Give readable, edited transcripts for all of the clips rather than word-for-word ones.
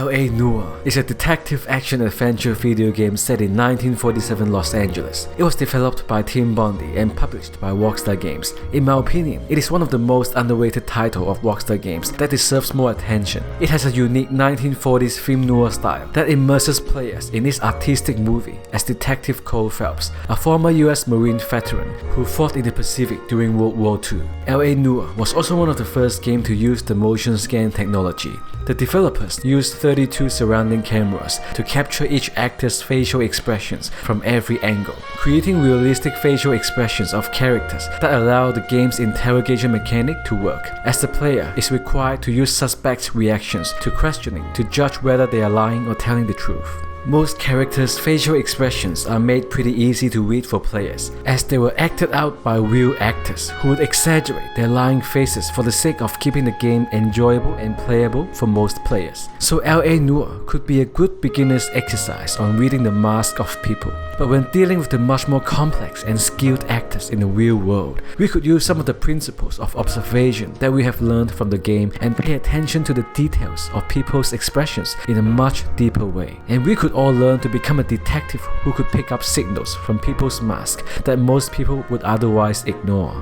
L.A. Noire is a detective action-adventure video game set in 1947 Los Angeles. It was developed by Team Bondi and published by Rockstar Games. In my opinion, it is one of the most underrated titles of Rockstar Games that deserves more attention. It has a unique 1940s film-noir style that immerses players in this artistic movie as Detective Cole Phelps, a former US Marine veteran who fought in the Pacific during World War II. L.A. Noire was also one of the first games to use the motion scan technology. The developers used 32 surrounding cameras to capture each actor's facial expressions from every angle, creating realistic facial expressions of characters that allow the game's interrogation mechanic to work, as the player is required to use suspects' reactions to questioning to judge whether they are lying or telling the truth. Most characters' facial expressions are made pretty easy to read for players, as they were acted out by real actors who would exaggerate their lying faces for the sake of keeping the game enjoyable and playable for most players. So L.A. Noire could be a good beginner's exercise on reading the mask of people. But when dealing with the much more complex and skilled actors in the real world, we could use some of the principles of observation that we have learned from the game and pay attention to the details of people's expressions in a much deeper way. And we could all learn to become a detective who could pick up signals from people's masks that most people would otherwise ignore.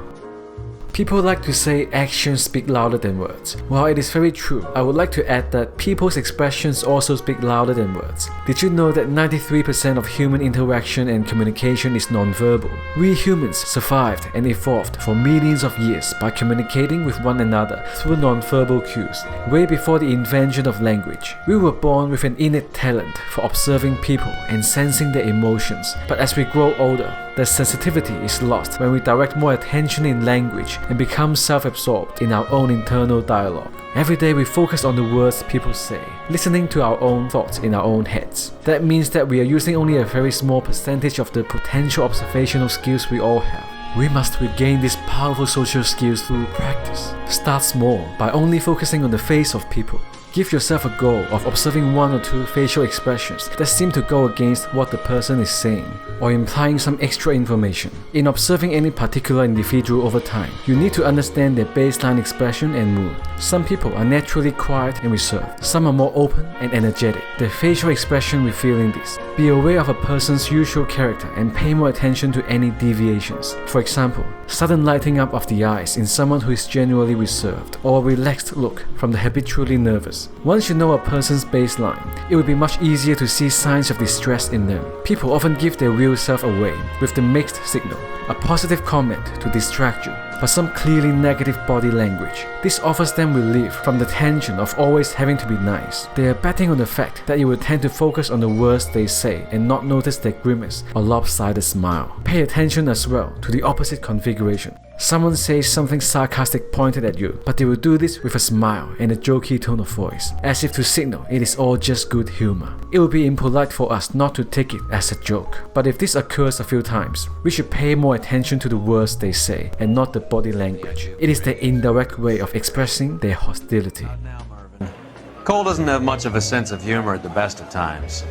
People like to say actions speak louder than words. While it is very true, I would like to add that people's expressions also speak louder than words. Did you know that 93% of human interaction and communication is non-verbal? We humans survived and evolved for millions of years by communicating with one another through non-verbal cues. Way before the invention of language, we were born with an innate talent for observing people and sensing their emotions. But as we grow older, the sensitivity is lost when we direct more attention in language and become self-absorbed in our own internal dialogue. Every day we focus on the words people say, listening to our own thoughts in our own heads. That means that we are using only a very small percentage of the potential observational skills we all have. We must regain these powerful social skills through practice. Start small by only focusing on the face of people. Give yourself a goal of observing one or two facial expressions that seem to go against what the person is saying, or implying some extra information. In observing any particular individual over time, you need to understand their baseline expression and mood. Some people are naturally quiet and reserved. Some are more open and energetic. Their facial expression revealing this. Be aware of a person's usual character and pay more attention to any deviations. For example, sudden lighting up of the eyes in someone who is genuinely reserved, or a relaxed look from the habitually nervous. Once you know a person's baseline, it will be much easier to see signs of distress in them. People often give their real self away with the mixed signal, a positive comment to distract you, but some clearly negative body language. This offers them relief from the tension of always having to be nice. They are betting on the fact that you will tend to focus on the words they say and not notice their grimace or lopsided smile. Pay attention as well to the opposite configuration. Someone says something sarcastic pointed at you, but they will do this with a smile and a jokey tone of voice, as if to signal it is all just good humor. It would be impolite for us not to take it as a joke, but if this occurs a few times, we should pay more attention to the words they say and not the body language. It is their indirect way of expressing their hostility. Cole doesn't have much of a sense of humor at the best of times.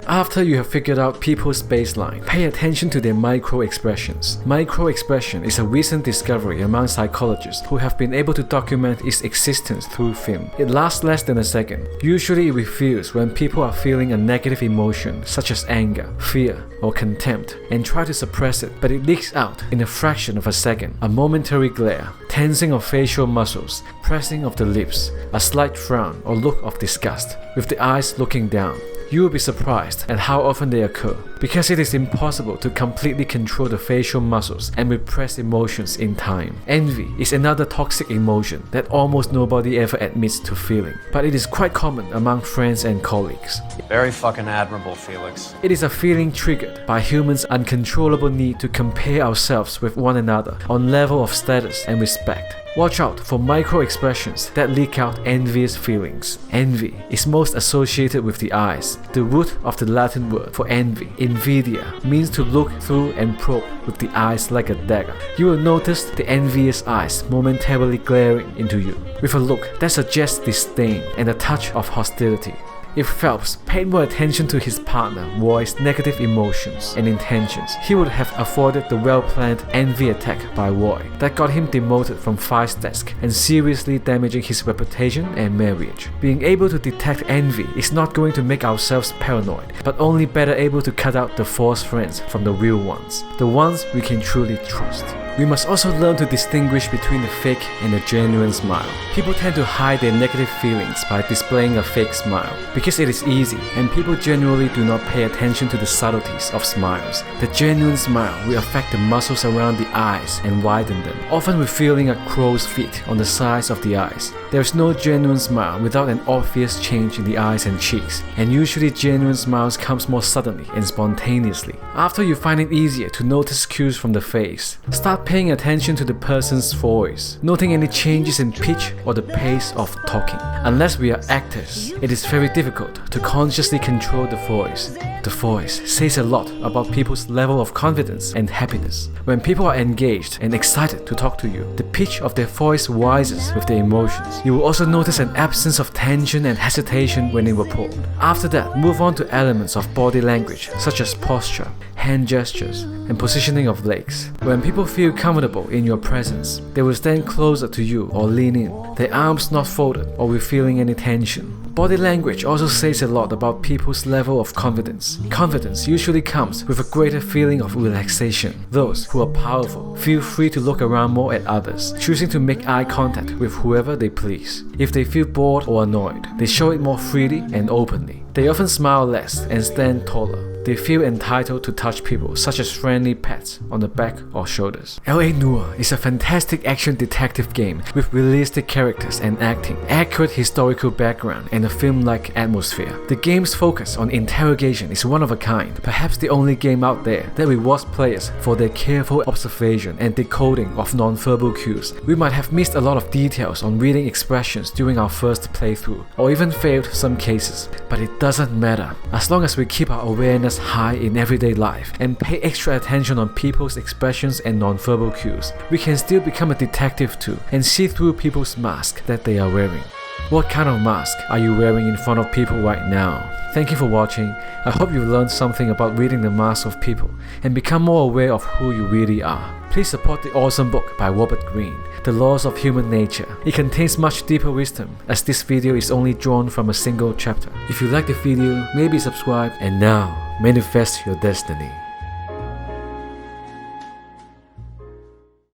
After you have figured out people's baseline, pay attention to their micro-expressions. Micro-expression is a recent discovery among psychologists who have been able to document its existence through film. It lasts less than a second. Usually it reveals when people are feeling a negative emotion such as anger, fear, or contempt and try to suppress it, but it leaks out in a fraction of a second. A momentary glare, tensing of facial muscles, pressing of the lips, a slight frown or look of disgust, with the eyes looking down. You will be surprised at how often they occur, because it is impossible to completely control the facial muscles and repress emotions in time. Envy is another toxic emotion that almost nobody ever admits to feeling, but it is quite common among friends and colleagues. Very fucking admirable, Felix. It is a feeling triggered by humans' uncontrollable need to compare ourselves with one another on level of status and respect. Watch out for micro-expressions that leak out envious feelings. Envy is most associated with the eyes. The root of the Latin word for envy, invidia, means to look through and probe with the eyes like a dagger. You will notice the envious eyes momentarily glaring into you, with a look that suggests disdain and a touch of hostility. If Phelps paid more attention to his partner Roy's negative emotions and intentions, he would have avoided the well-planned envy attack by Roy that got him demoted from Vice desk and seriously damaging his reputation and marriage. Being able to detect envy is not going to make ourselves paranoid, but only better able to cut out the false friends from the real ones, the ones we can truly trust. We must also learn to distinguish between the fake and the genuine smile. People tend to hide their negative feelings by displaying a fake smile because it is easy, and people generally do not pay attention to the subtleties of smiles. The genuine smile will affect the muscles around the eyes and widen them, often revealing a crow's feet on the sides of the eyes. There is no genuine smile without an obvious change in the eyes and cheeks, and usually genuine smiles comes more suddenly and spontaneously. After you find it easier to notice cues from the face, start paying attention to the person's voice, noting any changes in pitch or the pace of talking. Unless we are actors, it is very difficult to consciously control the voice. The voice says a lot about people's level of confidence and happiness. When people are engaged and excited to talk to you, the pitch of their voice rises with their emotions. You will also notice an absence of tension and hesitation when they were pulled. After that, move on to elements of body language such as posture, hand gestures, and positioning of legs. When people feel comfortable in your presence, they will stand closer to you or lean in, their arms not folded or revealing any tension. Body language also says a lot about people's level of confidence. Confidence usually comes with a greater feeling of relaxation. Those who are powerful feel free to look around more at others, choosing to make eye contact with whoever they please. If they feel bored or annoyed, they show it more freely and openly. They often smile less and stand taller. They feel entitled to touch people, such as friendly pats on the back or shoulders. LA Noire is a fantastic action detective game with realistic characters and acting, accurate historical background, and a film-like atmosphere. The game's focus on interrogation is one of a kind, perhaps the only game out there that rewards players for their careful observation and decoding of non-verbal cues. We might have missed a lot of details on reading expressions during our first playthrough, or even failed some cases, but it doesn't matter. As long as we keep our awareness high in everyday life and pay extra attention on people's expressions and non-verbal cues, we can still become a detective too and see through people's masks that they are wearing. What kind of mask are you wearing in front of people right now? Thank you for watching. I hope you learned something about reading the masks of people and become more aware of who you really are. Please support the awesome book by Robert Greene, The Laws of Human Nature. It contains much deeper wisdom, as this video is only drawn from a single chapter. If you like the video, maybe subscribe, and now manifest your destiny.